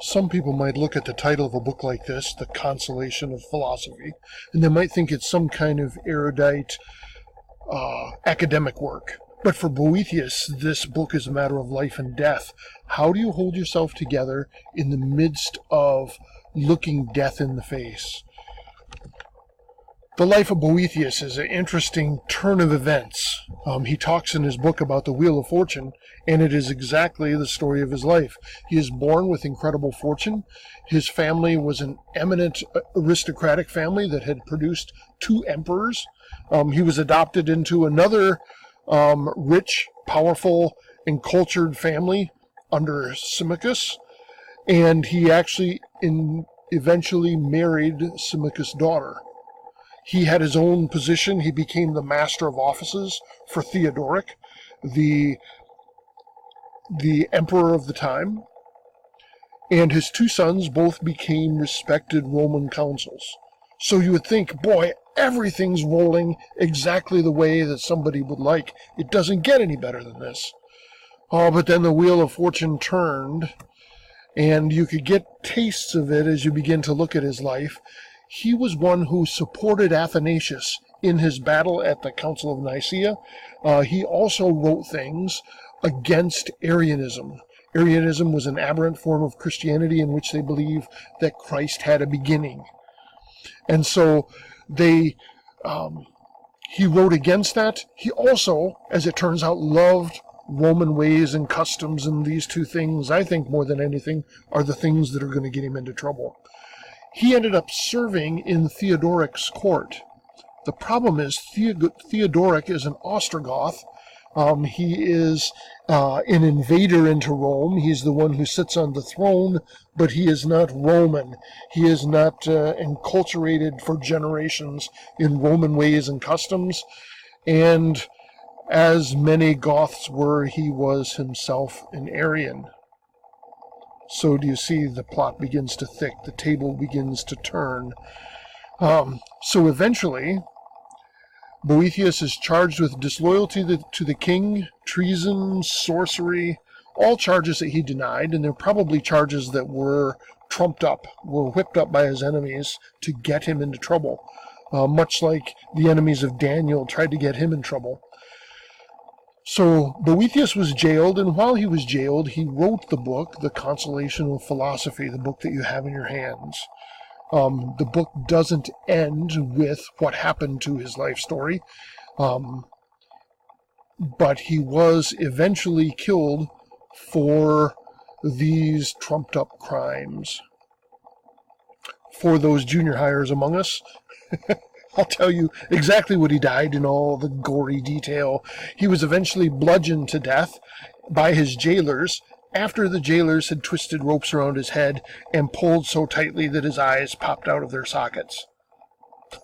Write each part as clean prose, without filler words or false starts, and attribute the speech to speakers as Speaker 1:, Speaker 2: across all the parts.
Speaker 1: Some people might look at the title of a book like this, The Consolation of Philosophy, and they might think it's some kind of erudite academic work. But for Boethius, this book is a matter of life and death. How do you hold yourself together in the midst of looking death in the face? The life of Boethius is an interesting turn of events. He talks in his book about the Wheel of Fortune, and it is exactly the story of his life. He is born with incredible fortune. His family was an eminent aristocratic family that had produced 2 emperors. He was adopted into another rich, powerful, and cultured family under Symmachus, and he actually eventually married Symmachus' daughter. He had his own position. He became the master of offices for Theodoric, the emperor of the time, and his 2 sons both became respected Roman consuls. So you would think, boy, everything's rolling exactly the way that somebody would like. It doesn't get any better than this. Oh, but then the Wheel of Fortune turned, and you could get tastes of it as you begin to look at his life. He was one who supported Athanasius in his battle at the Council of Nicaea. He also wrote things against Arianism. Arianism was an aberrant form of Christianity in which they believed that Christ had a beginning. And so he wrote against that. He also, as it turns out, loved Roman ways and customs, and these 2 things, I think more than anything, are the things that are going to get him into trouble. He ended up serving in Theodoric's court. The problem is Theodoric is an Ostrogoth. He is an invader into Rome. He's the one who sits on the throne, but he is not Roman. He is not enculturated for generations in Roman ways and customs. And as many Goths were, he was himself an Arian. So do you see the plot begins to thick, the table begins to turn. So eventually, Boethius is charged with disloyalty to the king, treason, sorcery, all charges that he denied, and they're probably charges that were trumped up, were whipped up by his enemies to get him into trouble, much like the enemies of Daniel tried to get him in trouble. So Boethius was jailed, and while he was jailed, he wrote the book, The Consolation of Philosophy, the book that you have in your hands. The book doesn't end with what happened to his life story, but he was eventually killed for these trumped-up crimes. For those junior hires among us, I'll tell you exactly what he died in all the gory detail. He was eventually bludgeoned to death by his jailers after the jailers had twisted ropes around his head and pulled so tightly that his eyes popped out of their sockets.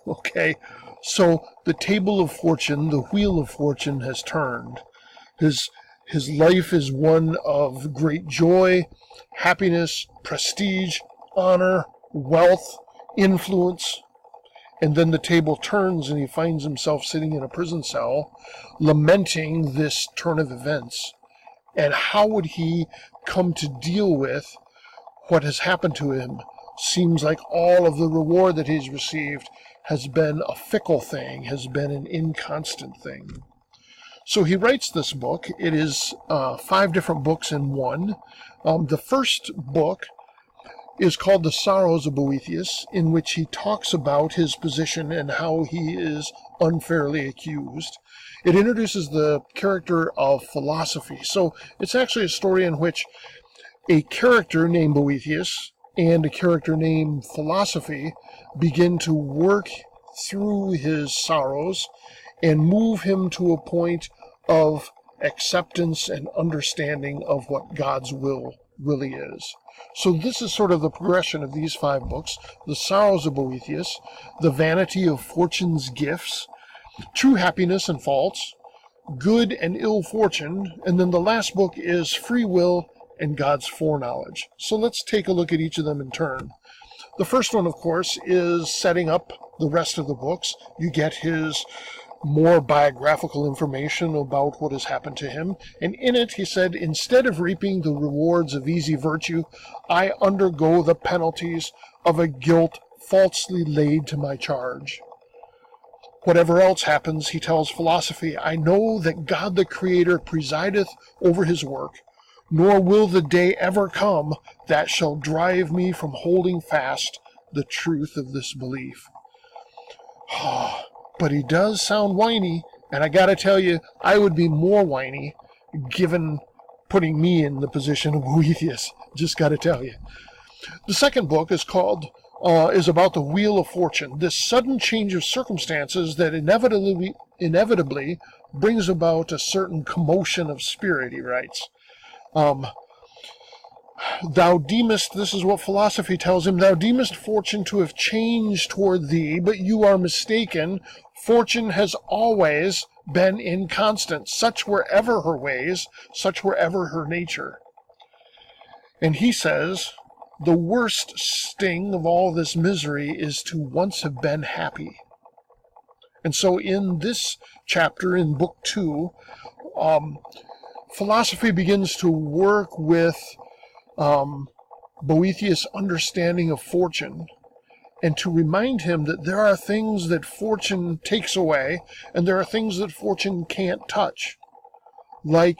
Speaker 1: Okay, so the table of fortune, the wheel of fortune has turned. His life is one of great joy, happiness, prestige, honor, wealth, influence. And then the table turns and he finds himself sitting in a prison cell, lamenting this turn of events. And how would he come to deal with what has happened to him? Seems like all of the reward that he's received has been a fickle thing, has been an inconstant thing. So he writes this book. It is 5 different books in one. The first book is called The Sorrows of Boethius, in which he talks about his position and how he is unfairly accused. It introduces the character of philosophy. So it's actually a story in which a character named Boethius and a character named Philosophy begin to work through his sorrows and move him to a point of acceptance and understanding of what God's will really is. So this is sort of the progression of these 5 books: The Sorrows of Boethius, The Vanity of Fortune's Gifts, True Happiness and Faults, Good and Ill Fortune, and then the last book is Free Will and God's Foreknowledge. So let's take a look at each of them in turn. The first one, of course, is setting up the rest of the books. You get his more biographical information about what has happened to him. And in it, he said, instead of reaping the rewards of easy virtue, I undergo the penalties of a guilt falsely laid to my charge. Whatever else happens, he tells philosophy, I know that God the Creator presideth over his work, nor will the day ever come that shall drive me from holding fast the truth of this belief. But he does sound whiny, and I gotta tell you, I would be more whiny given putting me in the position of Boethius. Just gotta tell you. The second book is is about the Wheel of Fortune, this sudden change of circumstances that inevitably brings about a certain commotion of spirit, he writes. Thou deemest, this is what philosophy tells him, thou deemest fortune to have changed toward thee, but you are mistaken. Fortune has always been inconstant. Such were ever her ways, such were ever her nature. And he says, the worst sting of all this misery is to once have been happy. And so in this chapter, in Book 2, philosophy begins to work with Boethius' understanding of fortune, and to remind him that there are things that fortune takes away, and there are things that fortune can't touch. Like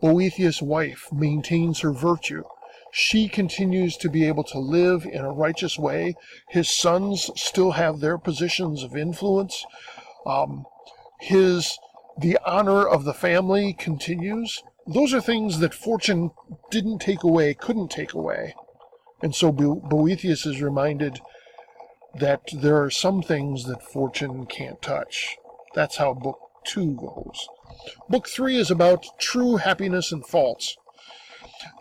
Speaker 1: Boethius' wife maintains her virtue. She continues to be able to live in a righteous way. His sons still have their positions of influence. The honor of the family continues. Those are things that fortune didn't take away, couldn't take away. And so Boethius is reminded that there are some things that fortune can't touch. That's how Book 2 goes. Book 3 is about true happiness and false.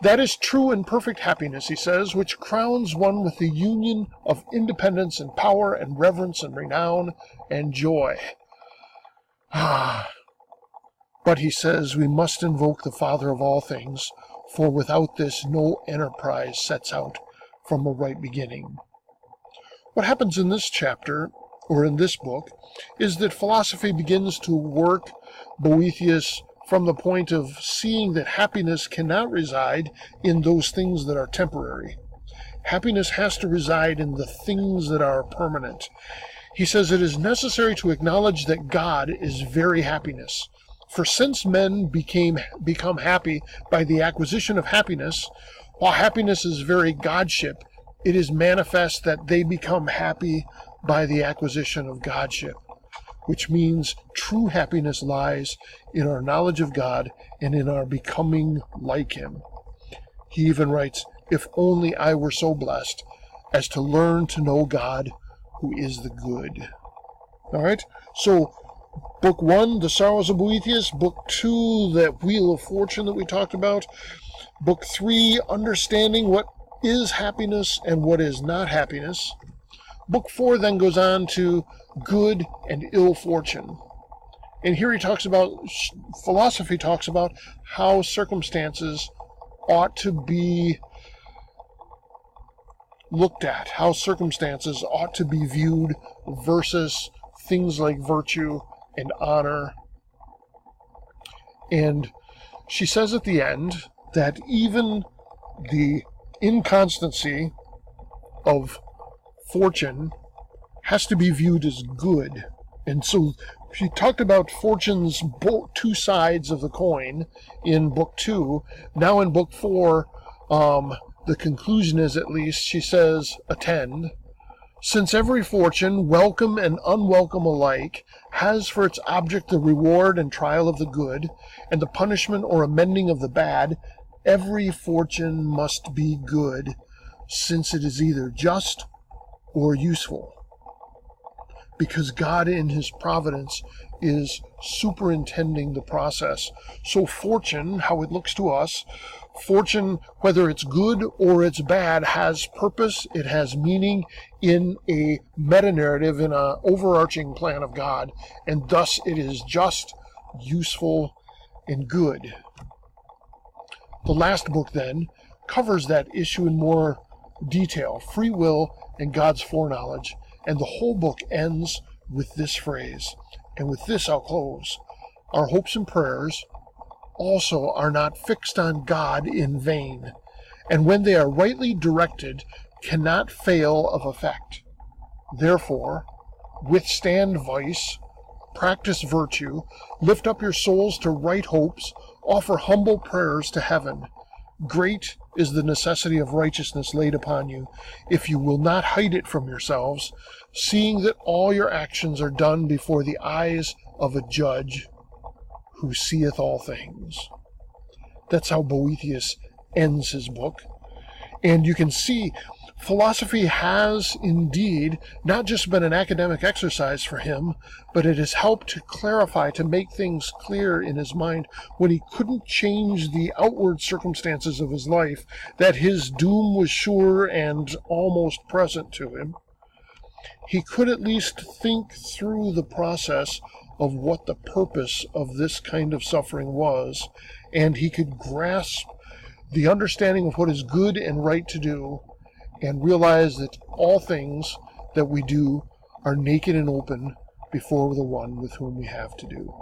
Speaker 1: That is true and perfect happiness, he says, which crowns one with the union of independence and power and reverence and renown and joy. But he says we must invoke the Father of all things, for without this no enterprise sets out from a right beginning. What happens in this chapter, or in this book, is that philosophy begins to work Boethius from the point of seeing that happiness cannot reside in those things that are temporary. Happiness has to reside in the things that are permanent. He says it is necessary to acknowledge that God is very happiness. For since men become happy by the acquisition of happiness, while happiness is very godship, it is manifest that they become happy by the acquisition of godship, which means true happiness lies in our knowledge of God and in our becoming like him. He even writes, if only I were so blessed as to learn to know God who is the good. All right, so Book 1, The Sorrows of Boethius. Book 2, That Wheel of Fortune that we talked about. Book 3, Understanding what is happiness and what is not happiness. Book 4 then goes on to good and ill fortune. And here he talks about, philosophy talks about how circumstances ought to be looked at, how circumstances ought to be viewed versus things like virtue and honor. And she says at the end that even the inconstancy of fortune has to be viewed as good. And so she talked about fortune's two sides of the coin in Book 2. Now in Book 4, the conclusion is, at least, she says, attend. Since every fortune, welcome and unwelcome alike, has for its object the reward and trial of the good, and the punishment or amending of the bad, every fortune must be good, since it is either just or useful. Because God in his providence is superintending the process. So fortune, how it looks to us, fortune, whether it's good or it's bad, has purpose, it has meaning in a meta-narrative, in an overarching plan of God, and thus it is just, useful, and good. The last book then covers that issue in more detail, free will and God's foreknowledge, and the whole book ends with this phrase, And with this I'll close. Our hopes and prayers also are not fixed on God in vain, and when they are rightly directed, cannot fail of effect. Therefore, withstand vice, practice virtue, lift up your souls to right hopes, offer humble prayers to heaven. Great is the necessity of righteousness laid upon you, if you will not hide it from yourselves, seeing that all your actions are done before the eyes of a judge who seeth all things. That's how Boethius ends his book. And you can see philosophy has indeed not just been an academic exercise for him, but it has helped to clarify, to make things clear in his mind when he couldn't change the outward circumstances of his life, that his doom was sure and almost present to him. He could at least think through the process of what the purpose of this kind of suffering was, and he could grasp the understanding of what is good and right to do, and realize that all things that we do are naked and open before the one with whom we have to do.